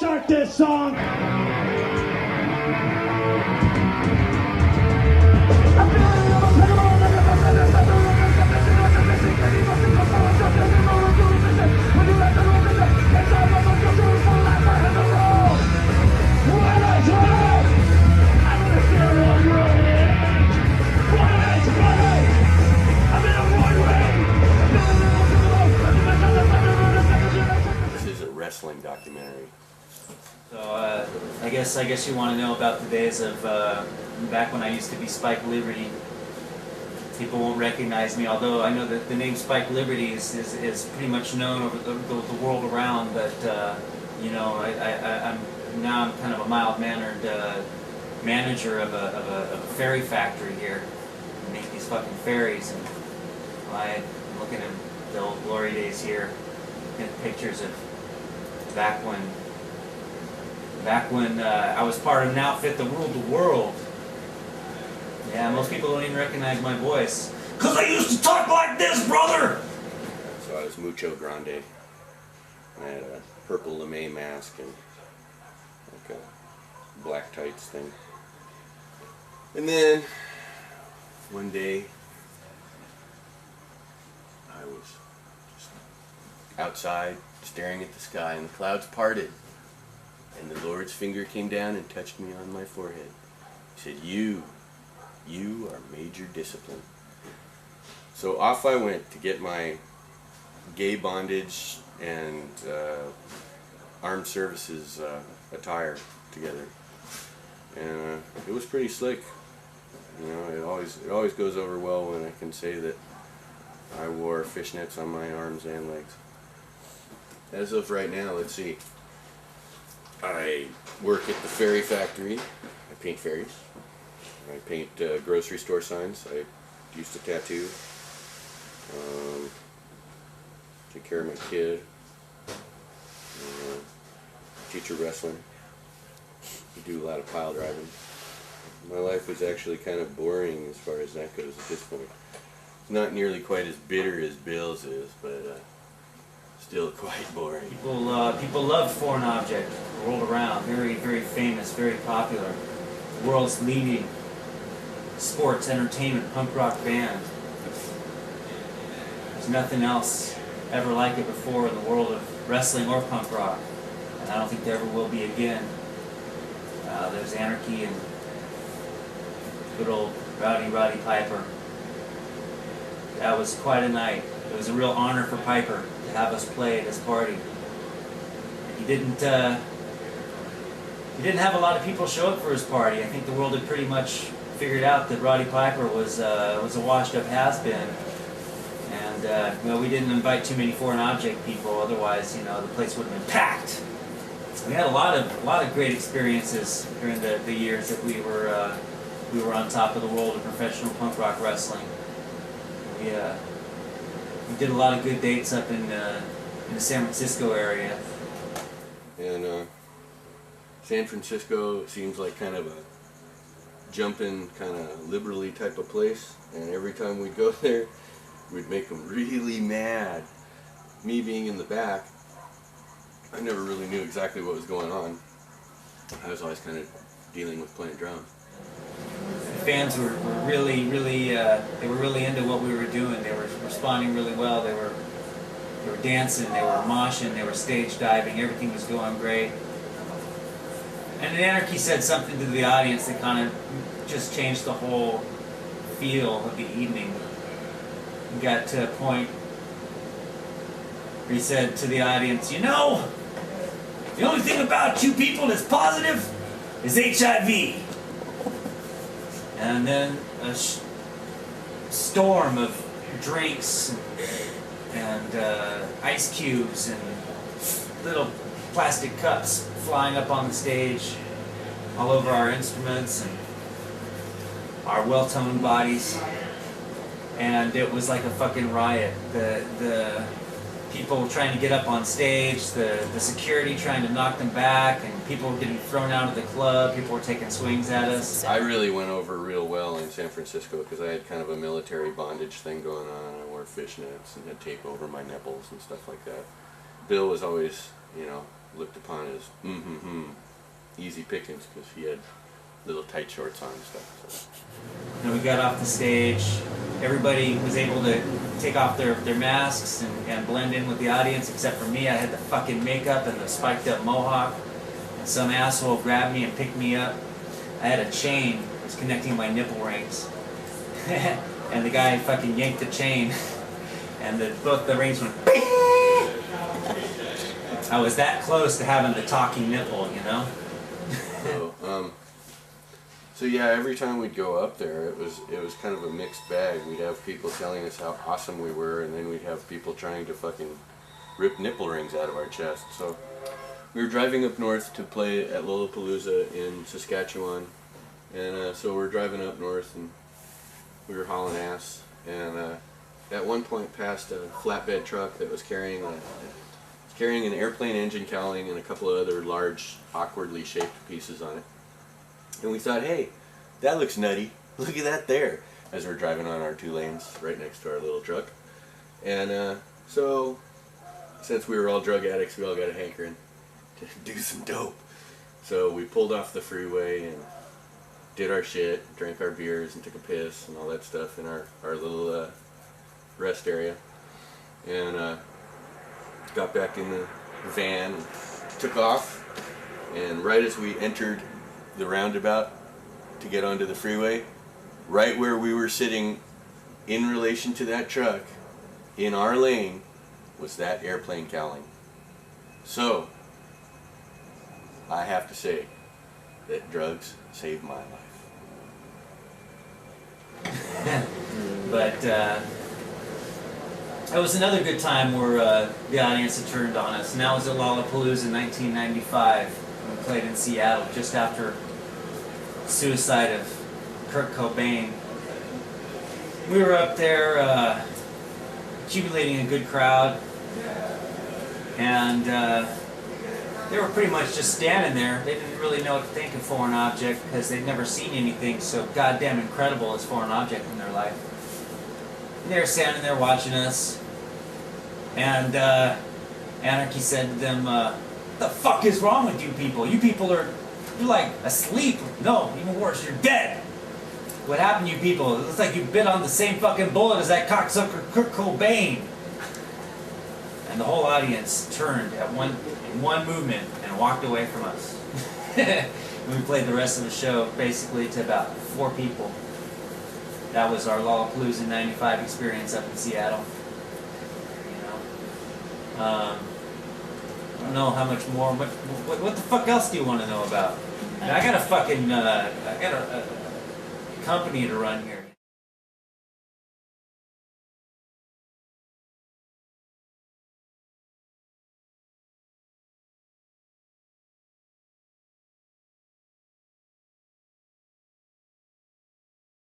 start this song. This is a wrestling documentary. So I guess you want to know about the days of back when I used to be Spike Liberty. People won't recognize me, although I know that the name Spike Liberty is pretty much known over the world around. But you know, I'm kind of a mild-mannered manager of a ferry factory here. I make these fucking ferries, and I'm looking at the old glory days here, looking at pictures of back when I was part of an outfit that ruled the world. Yeah, most people don't even recognize my voice. 'Cause I used to talk like this, brother! So I was Mucho Grande. I had a purple lame mask and like a black tights thing. And then one day I was just outside staring at the sky and the clouds parted. And the Lord's finger came down and touched me on my forehead. He said, you are major discipline. So off I went to get my gay bondage and armed services attire together. And it was pretty slick. You know, it always goes over well when I can say that I wore fishnets on my arms and legs. As of right now, let's see. I work at the ferry factory. I paint ferries. I paint grocery store signs. I used to tattoo. Take care of my kid. Teach her wrestling. I do a lot of pile driving. My life was actually kind of boring as far as that goes at this point. Not nearly quite as bitter as Bill's is, but still quite boring. People love Foreign Object, rolled around, very, very famous, very popular. The world's leading sports entertainment punk rock band. There's nothing else ever like it before in the world of wrestling or punk rock, and I don't think there ever will be again. There's Anarchy and good old Roddy Piper. That was quite a night. It was a real honor for Piper to have us play at his party. He didn't have a lot of people show up for his party. I think the world had pretty much figured out that Roddy Piper was a washed-up has-been, and well, we didn't invite too many Foreign Object people. Otherwise, you know, the place would have been packed. We had a lot of great experiences during the years that we were on top of the world of professional punk rock wrestling. We did a lot of good dates up in the San Francisco area. And San Francisco seems like kind of a jumping, kind of liberally type of place. And every time we'd go there, we'd make them really mad. Me being in the back, I never really knew exactly what was going on. I was always kind of dealing with playing drums. The fans were really into what we were doing. They were responding really well. They were dancing, they were moshing, they were stage diving. Everything was going great. And Anarchy said something to the audience that kind of just changed the whole feel of the evening. He got to a point where he said to the audience, "You know, the only thing about you people that's positive is HIV." And then a storm of drinks and ice cubes and little plastic cups flying up on the stage all over our instruments and our well-toned bodies. And it was like a fucking riot. The people trying to get up on stage, the security trying to knock them back, and people were getting thrown out of the club, people were taking swings at us. I really went over real well in San Francisco because I had kind of a military bondage thing going on. I wore fishnets and had tape over my nipples and stuff like that. Bill was always, you know, looked upon as easy pickings because he had little tight shorts on and stuff. So. And we got off the stage. Everybody was able to take off their masks and blend in with the audience, except for me. I had the fucking makeup and the spiked up mohawk. And some asshole grabbed me and picked me up. I had a chain that was connecting my nipple rings. And the guy fucking yanked the chain. And both the rings went bing! I was that close to having the talking nipple, you know? So yeah, every time we'd go up there, it was kind of a mixed bag. We'd have people telling us how awesome we were, and then we'd have people trying to fucking rip nipple rings out of our chest. So we were driving up north to play at Lollapalooza in Saskatchewan, and so we're driving up north, and we were hauling ass, and at one point passed a flatbed truck that was carrying an airplane engine cowling and a couple of other large, awkwardly shaped pieces on it. And we thought, hey, that looks nutty. Look at that there, as we're driving on our 2 lanes right next to our little truck. And so, since we were all drug addicts, we all got a hankering to do some dope. So we pulled off the freeway and did our shit, drank our beers and took a piss and all that stuff in our little rest area. And got back in the van and took off. And right as we entered the roundabout to get onto the freeway, right where we were sitting in relation to that truck, in our lane, was that airplane cowling. So, I have to say that drugs saved my life. But that was another good time where the audience had turned on us. And that was at Lollapalooza in 1995. We played in Seattle just after suicide of Kurt Cobain. We were up there accumulating a good crowd, and they were pretty much just standing there. They didn't really know what to think of Foreign Object because they'd never seen anything so goddamn incredible as Foreign Object in their life. And they were standing there watching us, and Anarchy said to them, what the fuck is wrong with you people? You people you're like asleep. No, even worse, you're dead. What happened to you people? It looks like you bit on the same fucking bullet as that cocksucker Kurt Cobain. And the whole audience turned in one movement and walked away from us. And we played the rest of the show basically to about 4 people. That was our Lollapalooza 95 experience up in Seattle. You know, I don't know how much more. What the fuck else do you want to know about? I got a fucking I got a company to run here.